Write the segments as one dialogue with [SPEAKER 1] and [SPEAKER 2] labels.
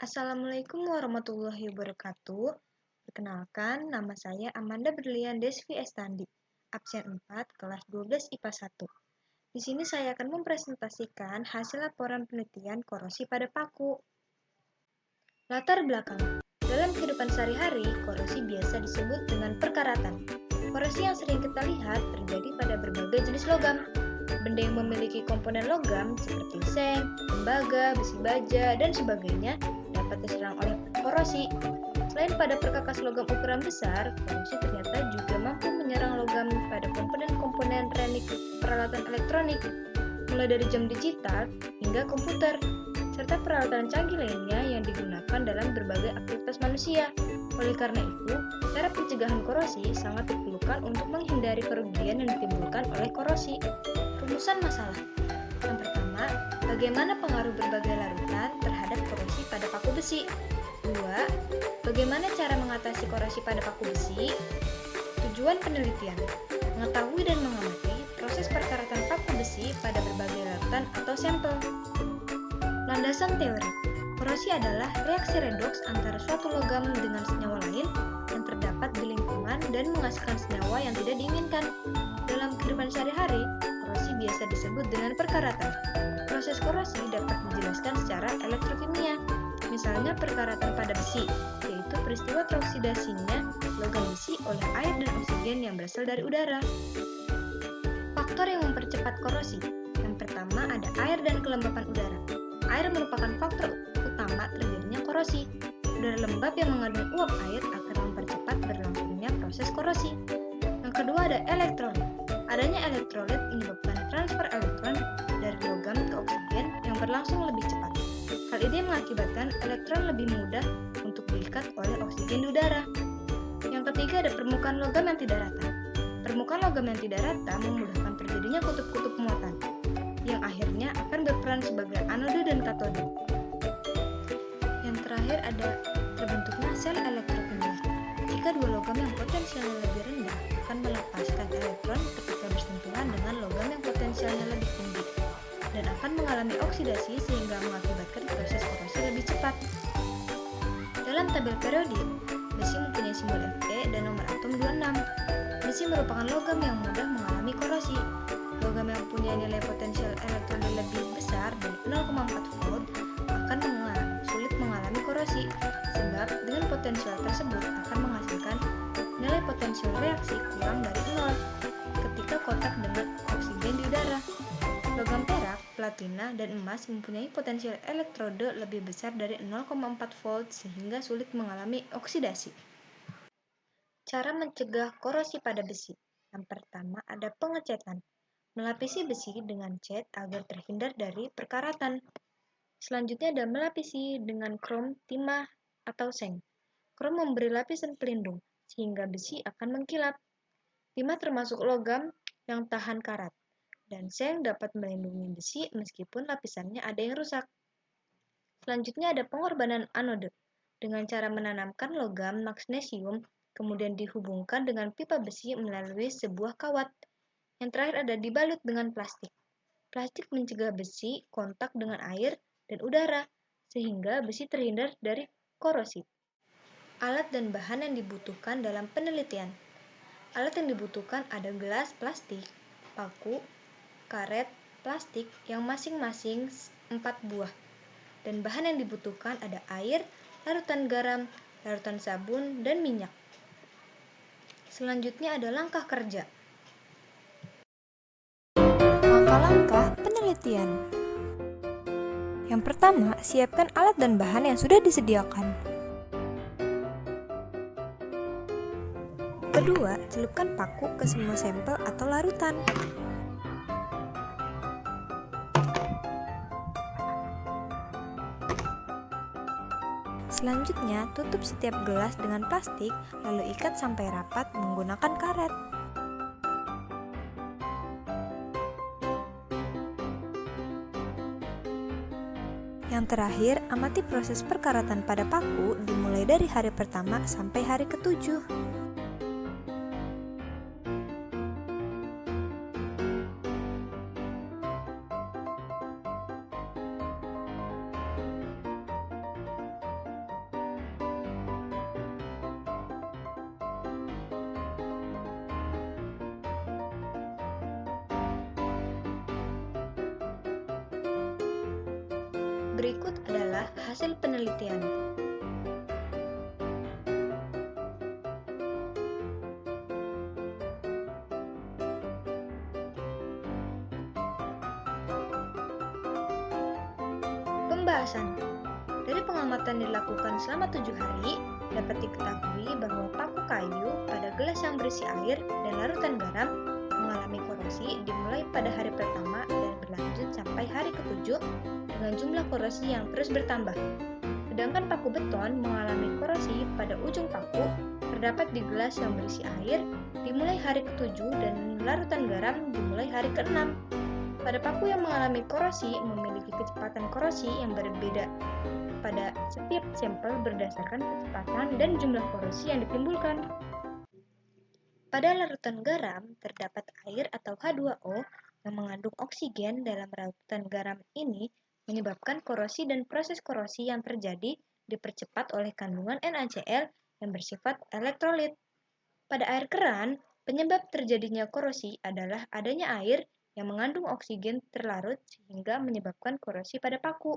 [SPEAKER 1] Assalamualaikum warahmatullahi wabarakatuh. Perkenalkan, nama saya Amanda Berlian Desvi Estandi, absen 4, kelas 12 IPA 1. Di sini saya akan mempresentasikan hasil laporan penelitian korosi pada paku. Latar belakang. Dalam kehidupan sehari-hari, korosi biasa disebut dengan perkaratan. Korosi yang sering kita lihat terjadi pada berbagai jenis logam. Benda yang memiliki komponen logam seperti seng, tembaga, besi baja, dan sebagainya dapat diserang oleh korosi. Selain pada perkakas logam ukuran besar, korosi ternyata juga mampu menyerang logam pada komponen-komponen teknik peralatan elektronik, mulai dari jam digital hingga komputer, serta peralatan canggih lainnya yang digunakan dalam berbagai aktivitas manusia. Oleh karena itu, cara pencegahan korosi sangat diperlukan untuk menghindari kerugian yang ditimbulkan oleh korosi. Rumusan masalah. Yang pertama, bagaimana pengaruh berbagai larutan terhadap korosi pada paku besi? 2. Bagaimana cara mengatasi korosi pada paku besi? Tujuan penelitian: mengetahui dan mengamati proses perkaratan paku besi pada berbagai larutan atau sampel. Landasan teori. Korosi adalah reaksi redoks antara suatu logam dengan senyawa lain yang terdapat di lingkungan dan menghasilkan senyawa yang tidak diinginkan. Dalam kehidupan sehari-hari, korosi biasa disebut dengan perkaratan. Proses korosi dapat dijelaskan secara elektrokimia, misalnya perkaratan pada besi, yaitu peristiwa teroksidasinya logam besi oleh air dan oksigen yang berasal dari udara. Faktor yang mempercepat korosi. Yang pertama ada air dan kelembapan udara. Air merupakan faktor utama terjadinya korosi. Udara lembab yang mengandung uap air akan mempercepat berlangsungnya proses korosi. Yang kedua ada elektrolit. Adanya elektrolit menyebabkan transfer elektron dari logam ke oksigen yang berlangsung lebih cepat. Hal ini mengakibatkan elektron lebih mudah untuk diikat oleh oksigen di udara. Yang ketiga ada permukaan logam yang tidak rata. Permukaan logam yang tidak rata memudahkan terjadinya kutub-kutub muatan, yang akhirnya akan berperan sebagai anode dan katode. Yang terakhir ada terbentuknya sel elektrokimia. Jika dua logam yang potensialnya lebih rendah akan melepaskan elektron ketika bersentuhan dengan logam yang potensialnya lebih tinggi dan akan mengalami oksidasi sehingga mengakibatkan proses korosi lebih cepat. Dalam tabel periodik, besi mempunyai simbol Fe dan nomor atom 26. Besi merupakan logam yang mudah mengalami korosi. Logam yang punya nilai potensial elektron lebih besar dari 0,4 volt akan sulit mengalami korosi, sebab dengan potensial tersebut akan menghasilkan nilai potensial reaksi kurang dari 0 ketika kontak dengan oksigen di udara. Logam perak, platina, dan emas mempunyai potensial elektrode lebih besar dari 0,4 volt sehingga sulit mengalami oksidasi. Cara mencegah korosi pada besi. Yang pertama ada pengecatan. Melapisi besi dengan cat agar terhindar dari perkaratan. Selanjutnya ada melapisi dengan krom, timah, atau seng. Krom memberi lapisan pelindung, sehingga besi akan mengkilap. Timah termasuk logam yang tahan karat, dan seng dapat melindungi besi meskipun lapisannya ada yang rusak. Selanjutnya ada pengorbanan anode. Dengan cara menanamkan logam magnesium, kemudian dihubungkan dengan pipa besi melalui sebuah kawat. Yang terakhir ada dibalut dengan plastik. Plastik mencegah besi kontak dengan air dan udara, sehingga besi terhindar dari korosi. Alat dan bahan yang dibutuhkan dalam penelitian. Alat yang dibutuhkan ada gelas plastik, paku, karet, plastik yang masing-masing 4 buah. Dan bahan yang dibutuhkan ada air, larutan garam, larutan sabun, dan minyak. Selanjutnya ada langkah kerja. Langkah-langkah penelitian. Yang pertama, siapkan alat dan bahan yang sudah disediakan. Kedua, celupkan paku ke semua sampel atau larutan. Selanjutnya, tutup setiap gelas dengan plastik, lalu ikat sampai rapat menggunakan karet. Yang terakhir, amati proses perkaratan pada paku dimulai dari hari pertama sampai hari ke-7. Berikut adalah hasil penelitian. Pembahasan. Dari pengamatan dilakukan selama 7 hari, dapat diketahui bahwa paku kayu pada gelas yang berisi air dan larutan garam mengalami korosi dimulai pada hari pertama dan berlanjut sampai hari ke-7 dengan jumlah korosi yang terus bertambah. Sedangkan paku beton mengalami korosi pada ujung paku terdapat di gelas yang berisi air dimulai hari ke-7 dan larutan garam dimulai hari ke-6. Pada paku yang mengalami korosi memiliki kecepatan korosi yang berbeda pada setiap sampel berdasarkan kecepatan dan jumlah korosi yang ditimbulkan. Pada larutan garam terdapat air atau H2O yang mengandung oksigen dalam larutan garam ini menyebabkan korosi dan proses korosi yang terjadi dipercepat oleh kandungan NaCl yang bersifat elektrolit. Pada air keran, penyebab terjadinya korosi adalah adanya air yang mengandung oksigen terlarut sehingga menyebabkan korosi pada paku.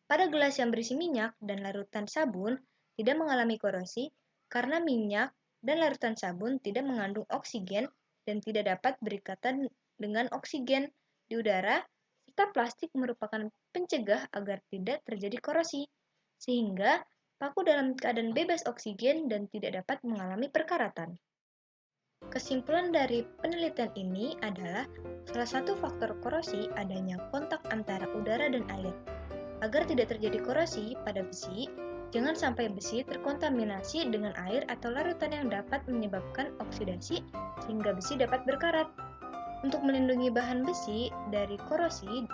[SPEAKER 1] Pada gelas yang berisi minyak dan larutan sabun tidak mengalami korosi karena minyak dan larutan sabun tidak mengandung oksigen dan tidak dapat berikatan dengan oksigen di udara, serta plastik merupakan pencegah agar tidak terjadi korosi, sehingga paku dalam keadaan bebas oksigen dan tidak dapat mengalami perkaratan. Kesimpulan dari penelitian ini adalah salah satu faktor korosi adanya kontak antara udara dan air. Agar tidak terjadi korosi pada besi, jangan sampai besi terkontaminasi dengan air atau larutan yang dapat menyebabkan oksidasi sehingga besi dapat berkarat. Untuk melindungi bahan besi dari korosi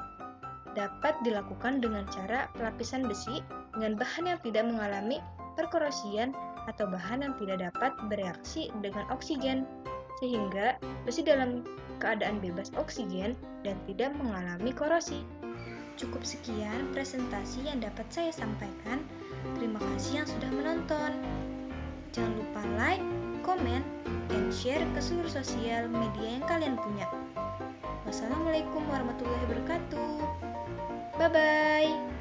[SPEAKER 1] dapat dilakukan dengan cara pelapisan besi dengan bahan yang tidak mengalami perkorosian atau bahan yang tidak dapat bereaksi dengan oksigen, sehingga besi dalam keadaan bebas oksigen dan tidak mengalami korosi. Cukup sekian presentasi yang dapat saya sampaikan. Terima kasih yang sudah menonton. Jangan lupa like, komen, and share ke seluruh sosial media yang kalian punya. Wassalamualaikum warahmatullahi wabarakatuh. Bye-bye.